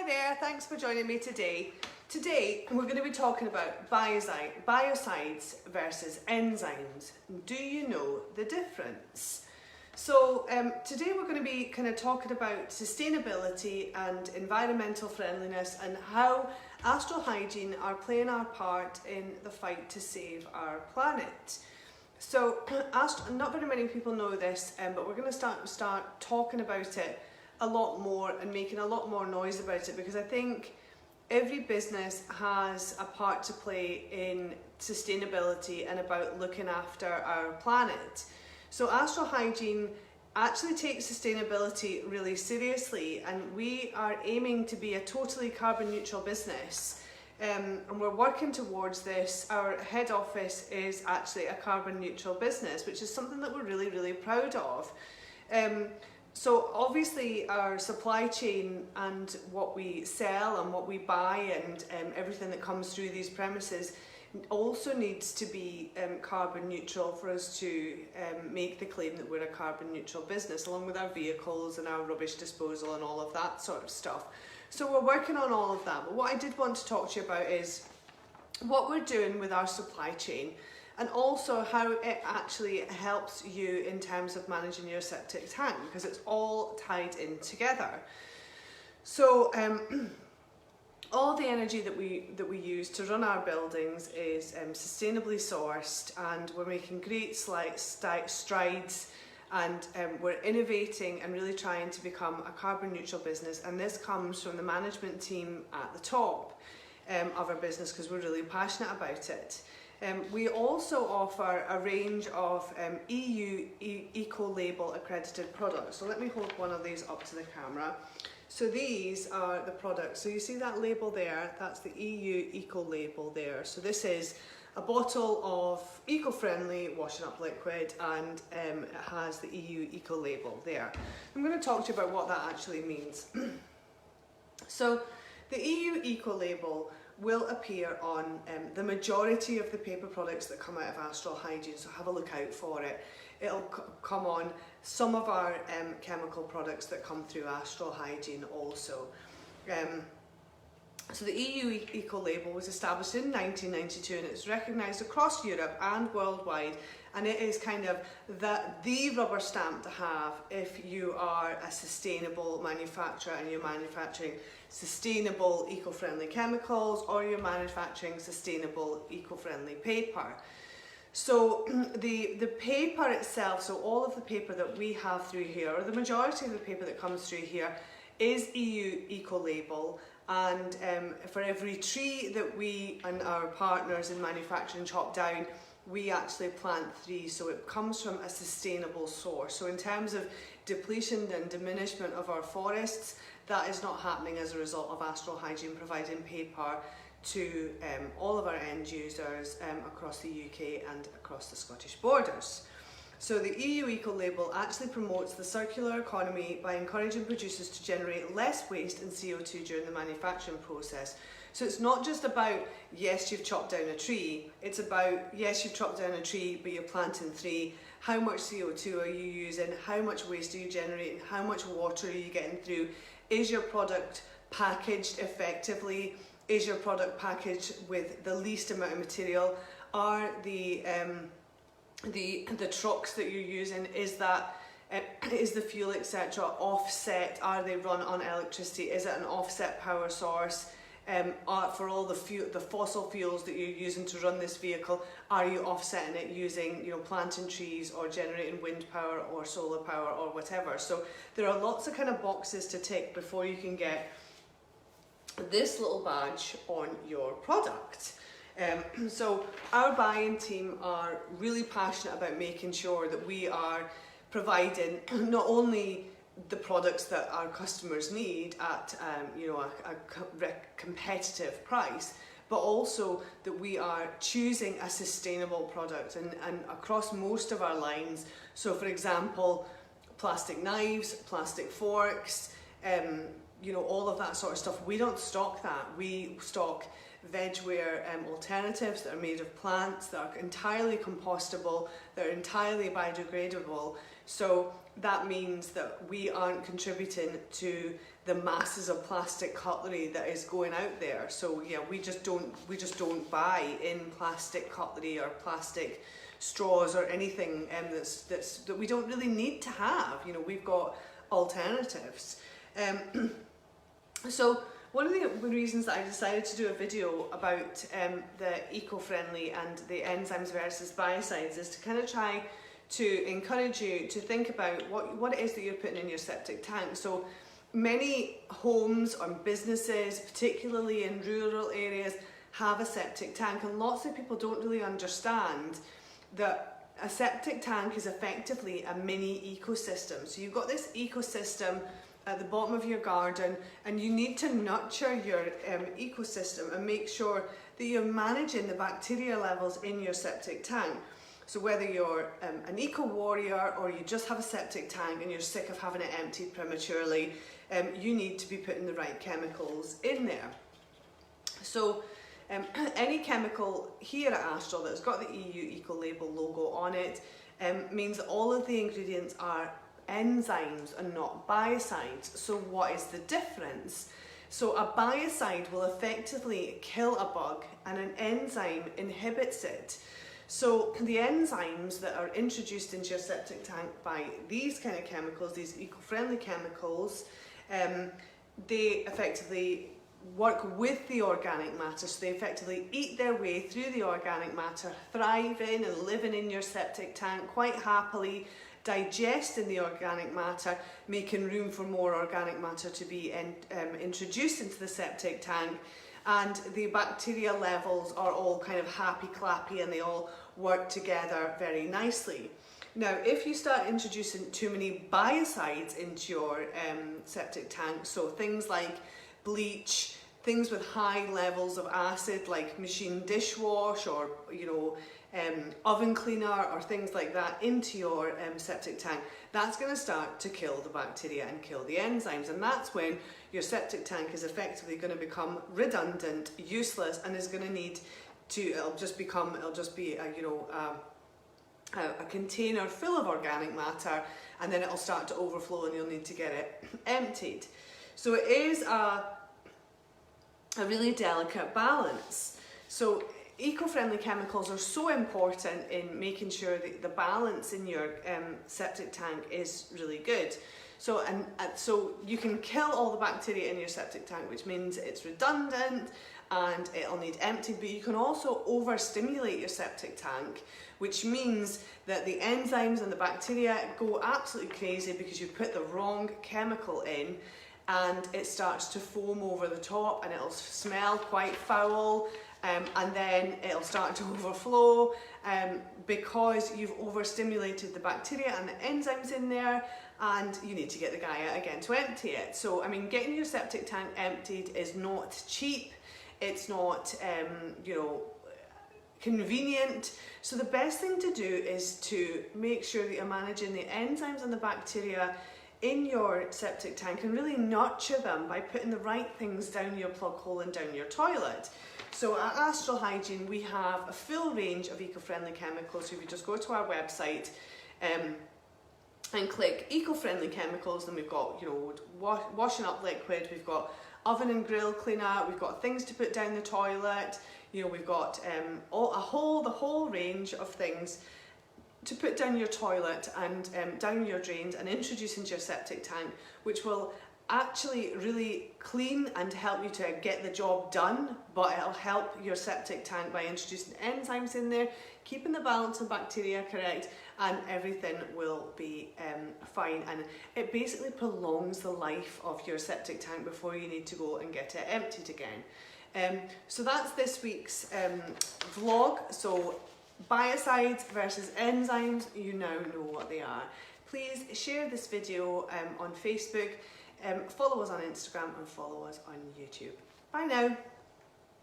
there, thanks for joining me today. Today we're going to be talking about biocides versus enzymes. Do you know the difference? So today we're going to be kind of talking about sustainability and environmental friendliness and how Astral Hygiene are playing our part in the fight to save our planet. So not very many people know this, but we're going to start talking about it a lot more and making a lot more noise about it, because I think every business has a part to play in sustainability and about looking after our planet. So Astral Hygiene actually takes sustainability really seriously, and we are aiming to be a totally carbon neutral business, and we're working towards this. Our head office is actually a carbon neutral business, which is something that we're really proud of. So obviously our supply chain and what we sell and what we buy and everything that comes through these premises also needs to be carbon neutral for us to make the claim that we're a carbon neutral business, along with our vehicles and our rubbish disposal and all of that sort of stuff. So we're working on all of that, but what I did want to talk to you about is what we're doing with our supply chain, and also how it actually helps you in terms of managing your septic tank, because it's all tied in together. So all the energy that we use to run our buildings is sustainably sourced, and we're making great strides, and we're innovating and really trying to become a carbon neutral business, and this comes from the management team at the top of our business, because we're really passionate about it. We also offer a range of EU Ecolabel accredited products. So let me hold one of these up to the camera. So these are the products. So you see that label there, that's the EU Ecolabel there. So this is a bottle of Ecofriendly washing up liquid, and it has the EU Ecolabel there. I'm going to talk to you about what that actually means. So the EU Ecolabel will appear on the majority of the paper products that come out of Astral Hygiene, so have a look out for it. It'll come on some of our chemical products that come through Astral Hygiene also. So the EU Ecolabel was established in 1992, and it's recognised across Europe and worldwide, and it is kind of the rubber stamp to have if you are a sustainable manufacturer and you're manufacturing sustainable eco-friendly chemicals, or you're manufacturing sustainable eco-friendly paper. So the paper itself, so all of the paper that we have through here, or the majority of the paper that comes through here, is EU Ecolabel. And for every tree that we and our partners in manufacturing chop down, we actually plant 3, so it comes from a sustainable source. So in terms of depletion and diminishment of our forests, that is not happening as a result of Astral Hygiene providing paper to all of our end users across the UK and across the Scottish borders. So the EU Ecolabel actually promotes the circular economy by encouraging producers to generate less waste and CO2 during the manufacturing process. So it's not just about, yes, you've chopped down a tree, it's about, yes, you've chopped down a tree, but you're planting 3. How much CO2 are you using? How much waste are you generating? How much water are you getting through? Is your product packaged effectively? Is your product packaged with the least amount of material? Are the trucks that you're using, is the fuel, etc., offset? Are they run on electricity? Is it an offset power source? For all the fossil fuels that you're using to run this vehicle, are you offsetting it using, planting trees or generating wind power or solar power or whatever? So there are lots of kind of boxes to tick before you can get this little badge on your product. So our buying team are really passionate about making sure that we are providing not only the products that our customers need at a competitive price, but also that we are choosing a sustainable product and across most of our lines. So for example, plastic knives, plastic forks, all of that sort of stuff, we don't stock that. We stock vegware alternatives that are made of plants, that are entirely compostable, that are entirely biodegradable. So that means that we aren't contributing to the masses of plastic cutlery that is going out there. So yeah, we just don't buy in plastic cutlery or plastic straws or anything that we don't really need to have. You know, we've got alternatives. So one of the reasons that I decided to do a video about the eco-friendly and the enzymes versus biocides is to kind of try to encourage you to think about what it is that you're putting in your septic tank. So many homes or businesses, particularly in rural areas, have a septic tank, and lots of people don't really understand that a septic tank is effectively a mini ecosystem. So you've got this ecosystem at the bottom of your garden, and you need to nurture your ecosystem and make sure that you're managing the bacteria levels in your septic tank. So whether you're an eco-warrior or you just have a septic tank and you're sick of having it emptied prematurely, you need to be putting the right chemicals in there. So any chemical here at Astral that's got the EU Ecolabel logo on it means that all of the ingredients are enzymes and not biocides. So what is the difference? So a biocide will effectively kill a bug and an enzyme inhibits it. So the enzymes that are introduced into your septic tank by these kind of chemicals, these eco-friendly chemicals, they effectively work with the organic matter. So they effectively eat their way through the organic matter, thriving and living in your septic tank quite happily, digesting the organic matter, making room for more organic matter to be introduced into the septic tank, and the bacteria levels are all kind of happy clappy and they all work together very nicely. Now, if you start introducing too many biocides into your septic tank, so things like bleach, things with high levels of acid like machine dishwash or oven cleaner or things like that into your septic tank, that's going to start to kill the bacteria and kill the enzymes, and that's when your septic tank is effectively going to become redundant, useless, and is going to need to, it'll just be a container full of organic matter, and then it'll start to overflow and you'll need to get it emptied. So it is a really delicate balance. So eco-friendly chemicals are so important in making sure that the balance in your septic tank is really good. So so you can kill all the bacteria in your septic tank, which means it's redundant and it'll need emptied, but you can also overstimulate your septic tank, which means that the enzymes and the bacteria go absolutely crazy because you put the wrong chemical in, and it starts to foam over the top and it'll smell quite foul, and then it'll start to overflow because you've overstimulated the bacteria and the enzymes in there, and you need to get the guy out again to empty it. So I mean, getting your septic tank emptied is not cheap, it's not convenient. So the best thing to do is to make sure that you're managing the enzymes and the bacteria in your septic tank and really nurture them by putting the right things down your plug hole and down your toilet. So at Astral Hygiene we have a full range of eco-friendly chemicals. So if you just go to our website and click eco-friendly chemicals, then we've got washing up liquid, we've got oven and grill cleaner, we've got things to put down the toilet, we've got the whole range of things to put down your toilet and down your drains and introduce into your septic tank, which will actually really clean and help you to get the job done, but it'll help your septic tank by introducing enzymes in there, keeping the balance of bacteria correct, and everything will be fine. And it basically prolongs the life of your septic tank before you need to go and get it emptied again. So that's this week's vlog. So biocides versus enzymes, you now know what they are. Please share this video on Facebook, follow us on Instagram, and follow us on YouTube. Bye now.